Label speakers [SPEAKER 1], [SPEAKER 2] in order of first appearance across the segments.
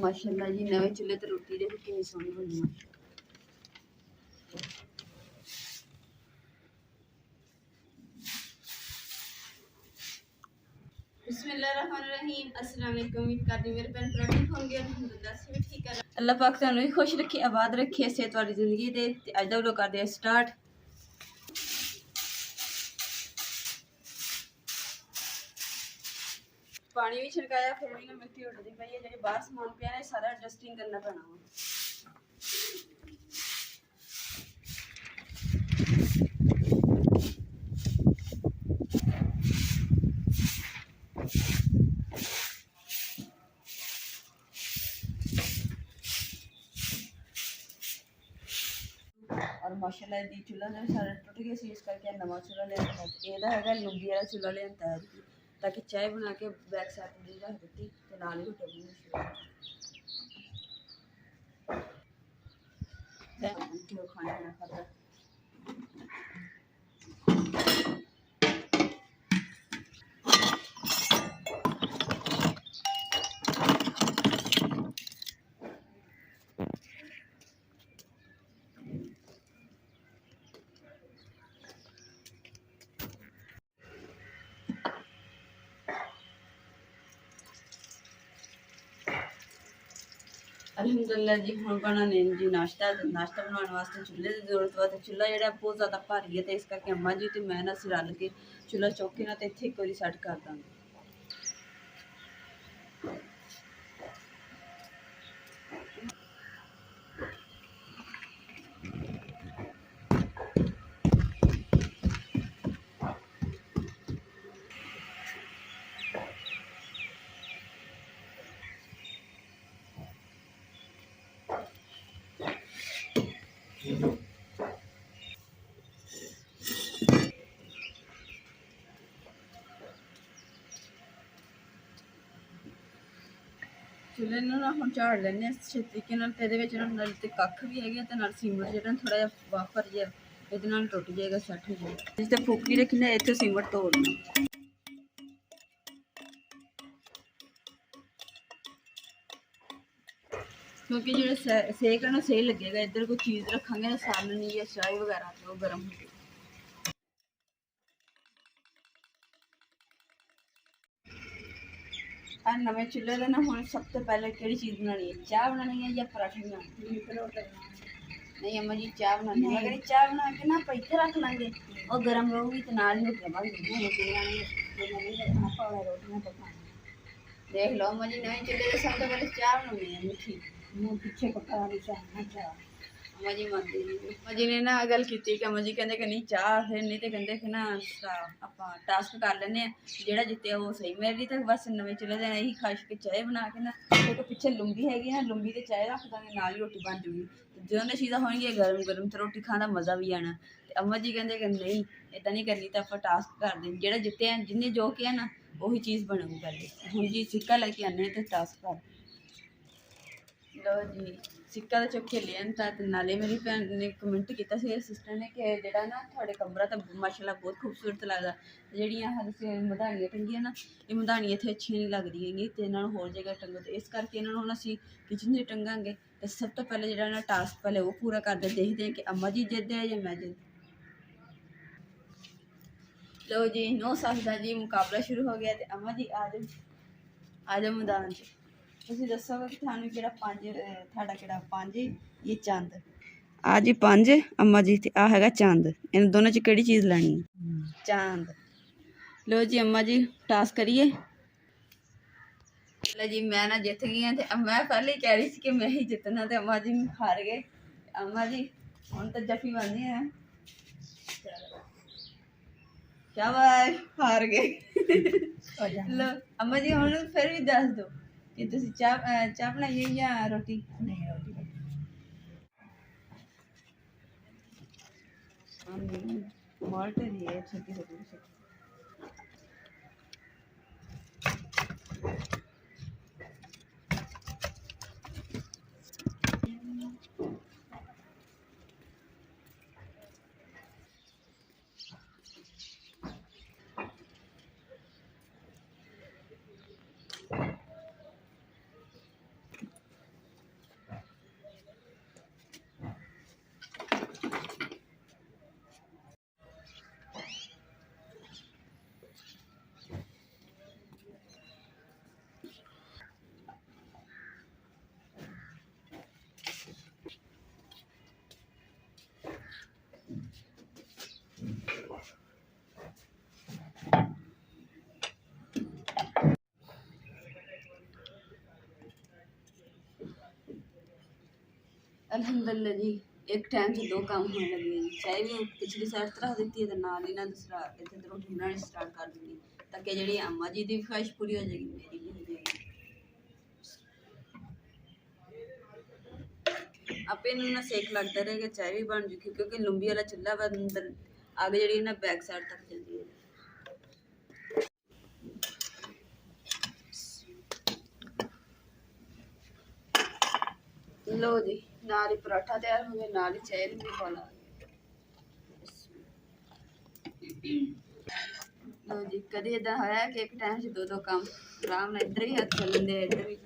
[SPEAKER 1] माशाल्लाह जी नवे चूल्हे ते रोटी देखो कितनी सोहनी बनी है। बिस्मिल्लाहिर्रहमानिर्रहीम। अस्सलाम वालेकुम। उम्मीद करती मेरे भैन भरा ठीक होंगे। अल्हम्दुलिल्लाह से भी ठीक है। अल्लाह पाक सानू भी खुश रखे, आबाद रखे, सेहत वाली जिंदगी दे। अज दा व्लॉग करदे आ स्टार्ट। पानी भी छिड़काया, फिर भी ना मिट्टी उड़ती पई है। जेह्ड़े बाहर समान पिया ना सारा डस्टिंग करना पैना वा। और माशाल्लाह दी चूल्हा जो सारा टुट गया सी, इस करके नवा चूल्हा लिया। ਇਹਦਾ ਹੈਗਾ ਲੁੰਗੀ ਵਾਲਾ ਚੁੱਲ੍ਹਾ ਲਿਆਂਦਾ ਹੈ ਤਾਂ ਕਿ ਚਾय ਬਣਾ ਕੇ बैक साइड में रख ਦਿੱਤੀ ਤੇ ਨਾਲ ਹੀ ਰੋਟੀ ਬਣਾਉਣੀ ਸ਼ੁਰੂ ਕਰ ਖਾਣਾ ਨਾ ਖਾਦਾ। अल्हम्दुलिल्लाह जी हम बनाने जी नाश्ता बनाने वास्ते चूल्हे की जरूरत वा। चूल्हा जो बहुत ज़्यादा भारी है, तो इस करके अम्मा जी तो मैं ना असीं रल के चूल्हा चौके ना तो इत्थे एक बारी सैट कर देंगे। चूल्हे ना हम झाड़ लेने अच्छे तरीके नाल ते कख भी है ते नाल सीमट जो थोड़ा जिहा वाफर जिहा ये टुट जाएगा, सैट हो जाएगा। जिस फूकी रखी ना इत्थे सीमट तोड़ना, क्योंकि जो सेक है ना सही लगेगा। इधर कोई चीज़ रखांगे ना सामने नहीं या चाय वगैरह तो गर्म हो जाएगी। नवे चूल्हे का ना हम सब तो पहले कि चीज़ बनानी है, चाह बनानी है या पराठे बनाने। नहीं अम्मा जी चाह बनानी है। अगर चाह बना के ना आप इतने रख लेंगे और गर्म रहूगी तो नाल रोटियां बन जाएंगी। देख लो अम्मा जी नवे चूल्हे के सब तो पहले चाह बनानी है मिठी। मुँह पीछे पका चाह अम्मा जी मानती नहीं। अम्मा जी ने ना गल की कि अम्मा जी कहते कि नहीं चाह, फिर नहीं तो कहते कि ना आप टास्क कर लें, जोड़ा जितया वो सही। मेरी तो बस नवे चूल्हे का यही ख्वाहिश कि चाय बना के ना एक पिछले लुंगी हैगी ना, लुंगी तो चाय रख देंगे नाल ही रोटी बन जूगी। दोनों चीज़ां होंगी गर्म गर्म तो रोटी खाने का मज़ा भी आना। तो अम्मा जी कहते कि नहीं इदा नहीं करनी, तो आप टास्क कर दें। जोड़ा जितया जिन्हें जो किया ना वही चीज़ बनूगी। पहले हम जी सिक्का लेके आने तो टास्क कर लो जी। सिक्का तो चुक के लिया नाले मेरी भैन ने कमेंट किया सिस्टर ने कि जोड़ा ना थोड़े कमरा तो माशाल्लाह बहुत खूबसूरत लगता। जड़ियाँ मधानियाँ टंगियाँ ना ये मधानियाँ इतने अच्छी नहीं लगती हैं, तो इन्होंने होर जगह टंगो। तो इस करके इन्होंने असीं किचन से टंगांगे। तो सब तो पहले जो ना टास्क पहले वो पूरा करते, देखते हैं कि अम्मा जी जिद्द है या मैं जिद्द। लो जी 9 साल का जी मुकाबला शुरू हो गया। तो अम्मा जी आ जाओ मैदान च। तुसीं दस्सो कि थानू किहड़ा पंज थाड़ा किहड़ा पंज ये चंद आ जी पंज अम्मा जी ते आ हैगा चंद। इन दोनों च केड़ी चीज़ लैनी है? चांद। लो जी अम्मा जी टास्क करिए। लो जी मैं ना जित गई हाँ। तो मैं पहले ही कह रही थी कि मैं ही जितना, तो अम्मा जी हार गए। अम्मा जी हम तो जफी बंदी है। शाबाश हार गए। लो अम्मा जी हम फिर भी दस दो कि तुसीं चाह बनाई है या रोटी? नहीं रोटी। माल्ट दी है छोटी छोटी। अल्हम्दुलिल्लाह जी एक टाइम से दो काम होने लगे हैं जी। चाय भी पिछली साइड तरह देती है तो नाल ही ना दूसरा इतने तो रोटी बनानी स्टार्ट कर दूँगी ताकि जी अम्मा जी की ख्वाहिश पूरी हो जाएगी मेरी भी हो जाएगी। आपे ना सेक लगता रहेगा चाय भी बन चुकी क्योंकि लुंबी वाला चूल्हा अंदर आगे जी ना बैक साइड तक जाती है। लो जी नाल ही पराठा तैयार हो गया नाल ही चाय भी बोला। लो जी कभी इदा होया कि एक टाइम से दो दो काम आराम नाल इधर ही हाथ चलन दे इधर भी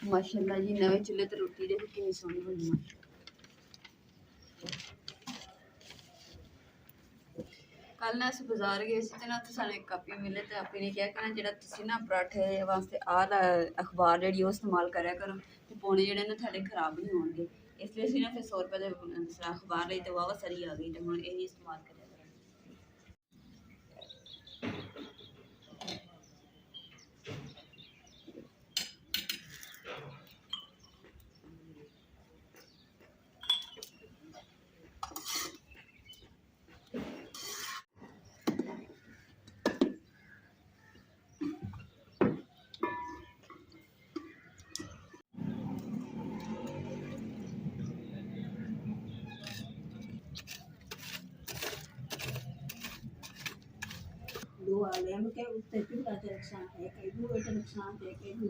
[SPEAKER 1] माशाल्लाह जी नवे चूल्हे ते रोटी देखो कितनी सोहनी बनी माशाल्लाह। कल ना अस बाजार गए थे तो ना उत्थे सानू एक कापी मिले तो आपी ने कहा कि ना जेड़ा तुसी ना पराठे वास्ते अखबार जेहड़ी वो इस्तेमाल करा करो ते पौने जेहड़े ना थोड़े खराब नहीं होंगे इसलिए असीं ना फिर 100 रुपए दे अखबार लई ते वावा सरी आ गई ते हुण यही इस्तेमाल करें।
[SPEAKER 2] दो आ गए हम के उत्ते चूल्हा ते नुकसान है कई दो बेटे नुकसान ते कई दो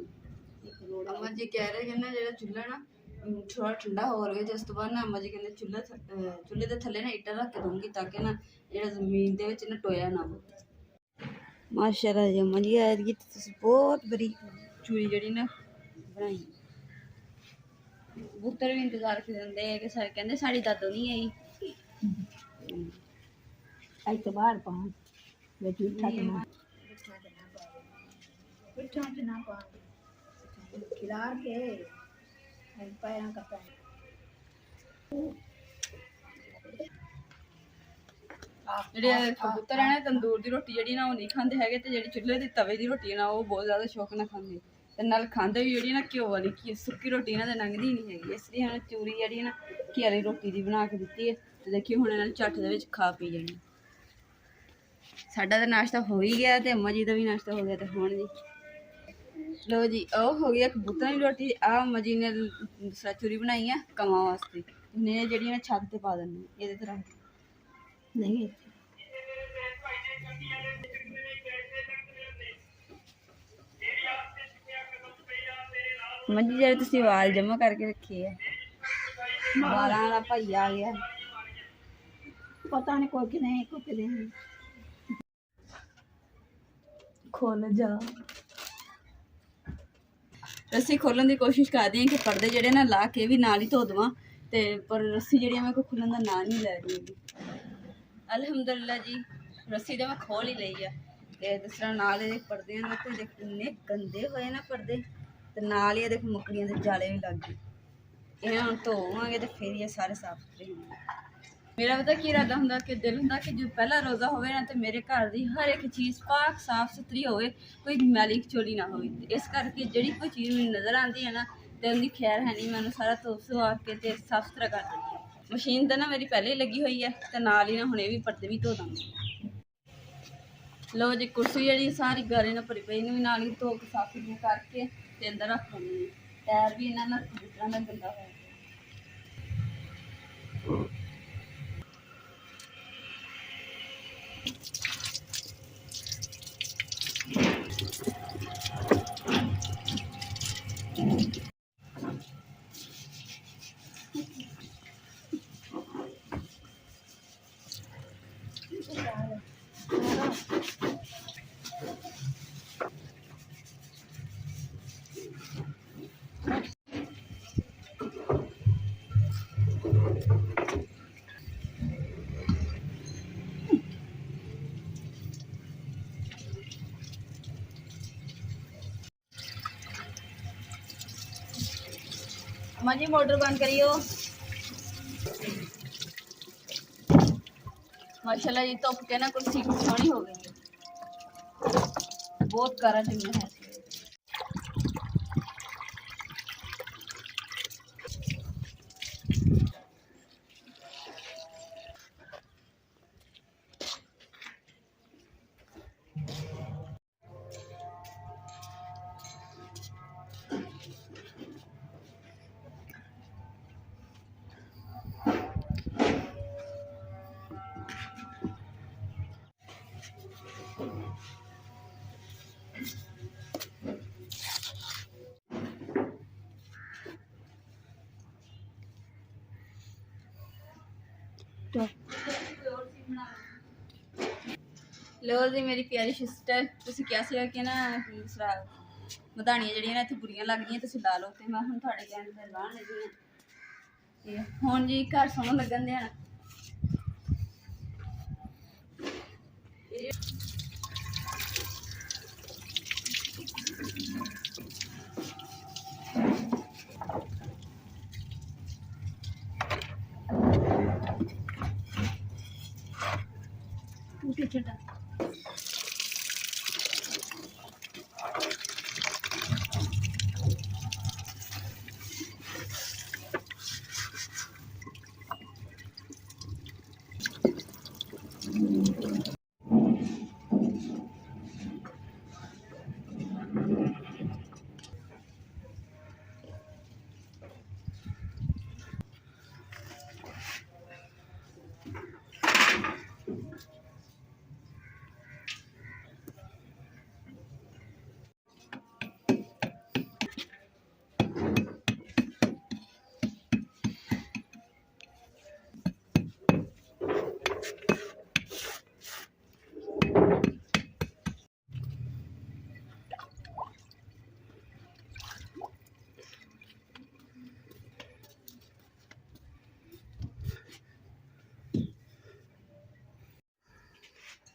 [SPEAKER 2] एक रोड़ा
[SPEAKER 1] अम्मा जी कह रहे हैं ना जेड़ा चूल्हा ना थोड़ा ठंडा हो गया जिस तो बाद ना अम्मा जी कहते चूल्हे के थल्ले ना इट्टा रख के दूंगी ताकि ना जेड़ा जमीन दे विच ना टोया ना हो। माशाल्लाह जी अम्मा जी ऐतकी तुसीं बहुत बड़ी चूरी जेड़ी ना बनाई। पुत्तर भी इंतजार करदे कि सारे कहंदे साड़ी दादो नहीं आई
[SPEAKER 2] आई तो बाहर पान वे झूठा के ना पिठा के ना पान खिलार के पैरा का पैर
[SPEAKER 1] ਜਿਹੜੇ ਕਬੂਤਰ ਹੈ ਨਾ ਤੰਦੂਰ ਦੀ ਰੋਟੀ ਜਿਹੜੀ ਨਾ ਉਹ ਨਹੀਂ ਖਾਂਦੇ ਹੈਗੇ ਤੇ ਜਿਹੜੀ ਚੁੱਲ੍ਹੇ ਦੀ ਤਵੇ ਦੀ ਰੋਟੀ ਹੈ ਨਾ ਉਹ ਬਹੁਤ ਜ਼ਿਆਦਾ ਸ਼ੌਕ ਨਾਲ ਖਾਂਦੇ ਤੇ ਨਾਲ ਖਾਂਦੇ ਵੀ ਜਿਹੜੀ ਨਾ ਘਿਓ ਵਾਲੀ ਕੀ ਸੁੱਕੀ ਰੋਟੀ ਇਹਨਾਂ ਦੇ ਲੰਘਦੀ ਨਹੀਂ ਹੈਗੀ ਇਸ ਲਈ ਹੁਣ ਚੂਰੀ ਜਿਹੜੀ ਨਾ ਘੀ ਵਾਲੀ ਰੋਟੀ ਦੀ ਬਣਾ ਕੇ ਦਿੱਤੀ ਹੈ ਤੇ ਦੇਖਿਓ ਹੁਣ ਇਹਨਾਂ ਨੂੰ ਝੱਟ ਦੇ ਵਿੱਚ ਖਾ ਪੀ ਜਾਣੀ। ਸਾਡਾ ਤਾਂ ਨਾਸ਼ਤਾ ਹੋ ਹੀ ਗਿਆ ਤੇ ਅੰਮਾ ਜੀ ਦਾ ਵੀ ਨਾਸ਼ਤਾ ਹੋ ਗਿਆ ਤੇ ਹੁਣ ਜੀ ਲੋ ਜੀ ਉਹ ਹੋ ਗਿਆ ਕਬੂਤਰਾਂ ਦੀ ਰੋਟੀ ਆ ਅੰਮਾ ਜੀ ਨੇ ਦੂਸਰਾ ਚੂਰੀ ਬਣਾਈ ਆ ਕਮਾਂ ਵਾਸਤੇ ਨੇ ਜਿਹੜੀ ਨਾ ਛੱਤ ਤੇ ਪਾ ਦਿੰਦੇ ਇਹਦੇ ਤਰ੍ਹਾਂ
[SPEAKER 2] नहीं
[SPEAKER 1] ਮੰਜੀ ਜਿਹੜੇ ਤੁਸੀਂ ਵਾਲ ਜਮਾ ਕਰਕੇ ਰੱਖੇ ਆ ਵਾਲਾਂ ਵਾਲਾ ਭਈਆ ਆ ਗਿਆ
[SPEAKER 2] पता नहीं कोई कि नहीं कोई कि नहीं
[SPEAKER 1] ਖੋਲ ਜਾ ਰੱਸੀ ਖੋਲਣ ਦੀ ਕੋਸ਼ਿਸ਼ ਕਰਦੀ ਹਾਂ ਕਿ ਪਰਦੇ ਜਿਹੜੇ ਨਾ ਲਾ ਕੇ ਵੀ ਨਾਲ ਹੀ ਧੋ ਦੇਵਾਂ ਤੇ ਪਰ ਰੱਸੀ ਜਿਹੜੀ ਮੈਂ ਕੋਈ ਖੁੱਲਣ ਦਾ ਨਾਂ ਨਹੀਂ ਲੈ ਰਹੀ ਅਲਹਮਦੁਲਿਲਾ ਜੀ ਰੱਸੀ ਤਾਂ ਮੈਂ ਖੋਲ ਹੀ ਲਈ ਆ ਤੇ ਜਿਸ ਤਰ੍ਹਾਂ ਨਾਲ ਇਹਦੇ ਪਰਦਿਆਂ ਦੇ ਉੱਤੇ ਦੇਖ ਇੰਨੇ ਗੰਦੇ ਹੋਏ ਨਾ ਪਰਦੇ ਤੇ ਨਾਲ ਹੀ ਇਹ ਦੇਖੋ ਮੱਕੜੀਆਂ ਦੇ ਜਾਲੇ ਵੀ ਲੱਗ ਗਏ ਇਹਨਾਂ ਨੂੰ ਧੋਵਾਂਗੇ ਤੇ ਫਿਰ ਇਹ ਸਾਰੇ ਸਾਫ਼ ਸੁਥਰੇ ਹੋਣਗੇ। ਮੇਰਾ ਪਤਾ ਕੀ ਇਰਾਦਾ ਹੁੰਦਾ ਕਿ ਦਿਲ ਹੁੰਦਾ ਕਿ ਜੋ ਪਹਿਲਾ ਰੋਜ਼ਾ ਹੋਵੇ ਨਾ ਤੇ ਮੇਰੇ ਘਰ ਦੀ ਹਰ ਇੱਕ ਚੀਜ਼ ਪਾਕ ਸਾਫ਼ ਸੁਥਰੀ ਹੋਵੇ ਕੋਈ ਮੈਲੀ ਚੋਲੀ ਨਾ ਹੋਵੇ ਇਸ ਕਰਕੇ ਜਿਹੜੀ ਕੋਈ ਚੀਜ਼ ਮੈਨੂੰ ਨਜ਼ਰ ਆਉਂਦੀ ਹੈ ਨਾ ਤੇ ਉਹਦੀ ਖੈਰ ਹੈ ਨਹੀਂ ਮੈਂ ਉਹਨੂੰ ਸਾਰਾ ਧੋ ਧਵਾ ਕੇ ਤੇ ਸਾਫ਼ ਸੁਥਰਾ ਕਰ ਦਿੰਦੀ ਹਾਂ। ਮਸ਼ੀਨ ਤਾਂ ਨਾ ਮੇਰੀ ਪਹਿਲੇ ਹੀ ਲੱਗੀ ਹੋਈ ਹੈ ਤੇ ਨਾਲ ਹੀ ਨਾ ਹੁਣ ਇਹ ਵੀ ਪਰਦੇ ਵੀ ਧੋ ਦਾਂਗੇ। ਲਓ ਜੀ ਕੁਰਸੀ ਜਿਹੜੀ ਸਾਰੀ ਗਾਰੇ ਨਾਲ ਭਰੀ ਪਈ ਇਹਨੂੰ ਵੀ ਨਾਲ ਹੀ ਧੋ ਕੇ ਸਾਫ਼ ਸੁਥਰੀ ਕਰਕੇ ਤੇ ਅੰਦਰ ਰੱਖ ਦਿੰਦੀ ਹਾਂ। ਟਾਇਰ ਵੀ ਇਹਨਾਂ ਨਾਲ ਜਿਸ ਤਰ੍ਹਾਂ ਦਾ ਗੰਦਾ ਹੋਇਆ अम्मा जी मोटर बंद करियो। माशाल्लाह जी धुप के ना कुर्सी सोहनी हो गई है, बहुत कारा चंगा है। लो जी मेरी प्यारी सिस्टर, ਤੁਸੀਂ ਕਿਹਾ ਸੀਗਾ ਕਿ ਨਾ ਦੂਸਰਾ ਮਧਾਣੀਆਂ ਜਿਹੜੀਆਂ ਨੇ ਇੱਥੇ ਬੁਰੀਆਂ ਲੱਗਦੀਆਂ ਤੁਸੀਂ ਲਾ ਲਓ, ਤੇ ਮੈਂ ਹੁਣ ਤੁਹਾਡੇ ਕਹਿਣ ਤੇ ਲਾਣ ਲੱਗੀ ਹਾਂ। ਤੇ ਹੁਣ ਜੀ ਘਰ ਸੋਹਣਾ ਲੱਗਣ ਦਿਆ। टूटे छोटा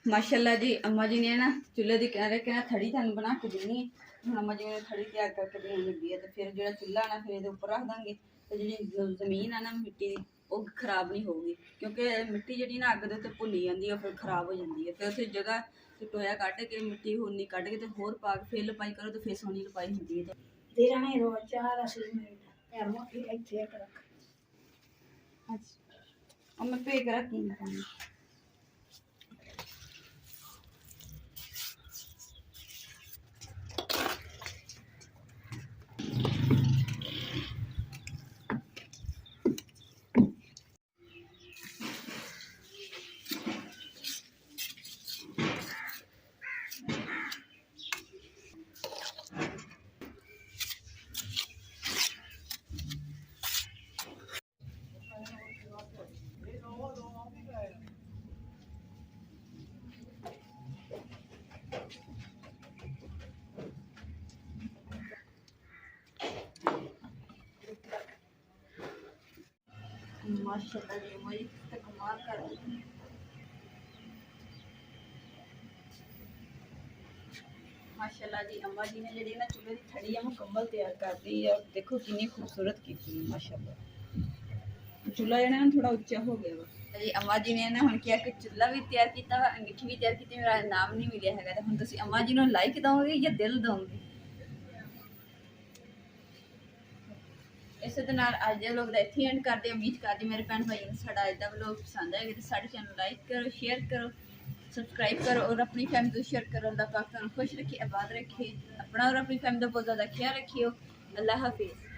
[SPEAKER 1] माशाल्लाह जी अम्मा जी ने ना चूल्हे की कह रहे कि ना थड़ी थानू बना के देनी है। हम अम्मा जी ने थड़ी तैयार करके देने लगी है, तो फिर जो चूल्हा ना फिर उपर रख देंगे, तो जी जमीन है ना मिट्टी की वो खराब नहीं होगी, क्योंकि मिट्टी जी ना अग के भुनी जाती है, फिर खराब हो जाती है। फिर उस जगह टोया कट के मिट्टी होनी कट के तो होर पा के फिर लपाई करो, तो फिर सोहनी लपाई होती है।
[SPEAKER 2] तेरा नहीं रो 4 मिनट यार मोटी ਇੱਥੇ ਰੱਖ।
[SPEAKER 1] अच्छा और मैं पे कर रखी माशाल्लाह जी मुझे तो कमाल कर रही है। माशाल्लाह जी अम्मा जी ने जी ना चूल्हे की थड़ी है मुकम्मल तैयार कर दी है, और देखो कितनी खूबसूरत की थी माशाल्लाह। चूल्हा जो ना थोड़ा उच्चा हो गया वा जी। अम्मा जी ने ना हम किया कि चूल्हा भी तैयार किया, अंगीठी भी तैयार की, मेरा नाम नहीं मिले है, तो हम तुम अम्मा जी ने लाइक दोगे या दिल दोगे? इसे अज के लोग इतने एंड करते, उम्मीद करते मेरे भैन भाई ने साड़ा अज का व्लॉग पसंद आएगा, तो साढ़े चैनल लाइक करो, शेयर करो, सब्सक्राइब करो, और अपनी फैमिली को शेयर करो। अल्लाह पाक तुहानू खुश रखे, आबाद रखे, अपना और अपनी फैमिली का बहुत ज़्यादा ख्याल रखियो। अल्लाह हाफिज़।